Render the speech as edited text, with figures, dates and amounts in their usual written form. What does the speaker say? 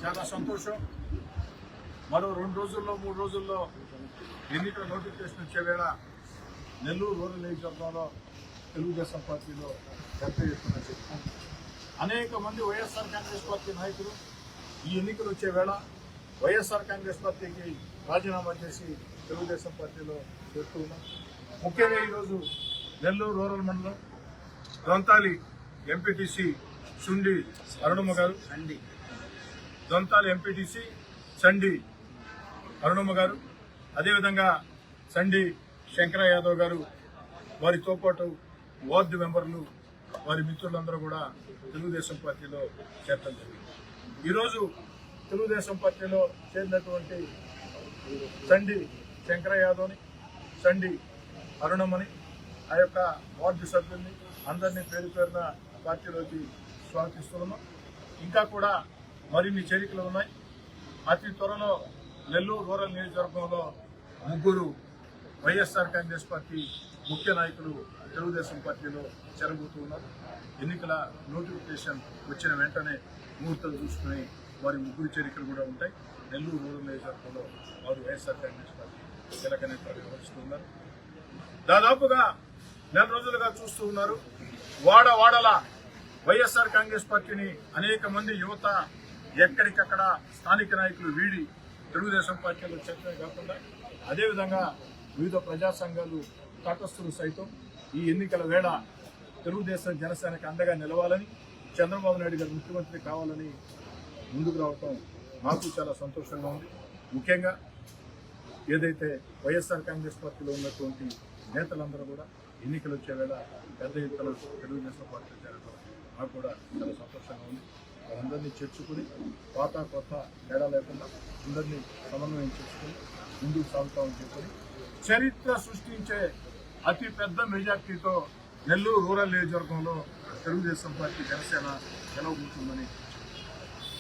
చాలా సంతోషం. మరో 2 రోజుల్లో 3 రోజుల్లో ఎన్నికల నోటిఫికేషన్ వచ్చే వేళ నెల్లూరు రూరల్ నియోజకవర్గంలో తెలుగుదేశం పార్టీలో పెద్ద ఎత్తున చెప్తాం. అనేక మంది వైఎస్ఆర్ కాంగ్రెస్ పార్టీ నాయకులు ఈ ఎన్నికలు వచ్చే వేళ వైఎస్ఆర్ కాంగ్రెస్ పార్టీకి రాజీనామా చేసి తెలుగుదేశం పార్టీలో చేరుతూ ఉన్నాం. ముఖ్యంగా ఈరోజు నెల్లూరు రూరల్ మండలం దొంతాలి ఎంపీటీసీ సుండి అరుణమ్మ గారు, దొంతాలి ఎంపీటీసీ సండి అరుణమ్మ గారు, అదేవిధంగా సండి శంకర యాదవ్ గారు, వారితో పాటు వార్డు మెంబర్లు, వారి మిత్రులందరూ కూడా తెలుగుదేశం పార్టీలో చేరడం జరిగింది. ఈరోజు తెలుగుదేశం పార్టీలో చేరినటువంటి సండి శంకర యాదవ్ని, సండి అరుణమ్మని, ఆ యొక్క వార్డు సభ్యుల్ని అందరినీ పేరు పేరున పార్టీలోకి స్వాగతిస్తున్నాం. ఇంకా కూడా మరిన్ని చేరికలు ఉన్నాయి. అతి త్వరలో నెల్లూరు రూరల్ నియోజకవర్గంలో 3 వైఎస్ఆర్ కాంగ్రెస్ పార్టీ ముఖ్య నాయకులు తెలుగుదేశం పార్టీలో చేరబోతూ ఉన్నారు. ఎన్నికల నోటిఫికేషన్ వచ్చిన వెంటనే ముహూర్తాలు చూసుకుని వారి 3 చేరికలు కూడా ఉంటాయి. నెల్లూరు రూరల్ నియోజకవర్గంలో వారు వైఎస్ఆర్ కాంగ్రెస్ పార్టీ కీలక నేతలు వ్యవహరిస్తూ ఉన్నారు. దాదాపుగా 4 రోజులుగా చూస్తూ ఉన్నారు. వాడవాడల వైఎస్ఆర్ కాంగ్రెస్ పార్టీని అనేక మంది యువత ఎక్కడికక్కడ స్థానిక నాయకులు వీడి తెలుగుదేశం పార్టీలో చేరడమే కాకుండా అదేవిధంగా వివిధ ప్రజా సంఘాలు, తటస్థులు సైతం ఈ ఎన్నికల వేళ తెలుగుదేశం జనసేనకు అండగా నిలవాలని, చంద్రబాబు నాయుడు గారు ముఖ్యమంత్రి కావాలని ముందుకు రావటం నాకు చాలా సంతోషంగా ఉంది. ముఖ్యంగా ఏదైతే వైఎస్ఆర్ కాంగ్రెస్ పార్టీలో ఉన్నటువంటి నేతలందరూ కూడా ఎన్నికలు వచ్చే వేళ పెద్ద ఎత్తున తెలుగుదేశం పార్టీలో చేరడం నాకు కూడా చాలా సంతోషంగా ఉంది. వారందరినీ చేర్చుకుని పాత కొత్త తేడా లేకుండా అందరినీ సమన్వయం చేసుకుని ముందుకు సాగుతామని చెప్పి చరిత్ర సృష్టించే అతి పెద్ద మెజార్టీతో నెల్లూరు రూరల్ నియోజకవర్గంలో తెలుగుదేశం పార్టీ జనసేన గెలవబోతుందని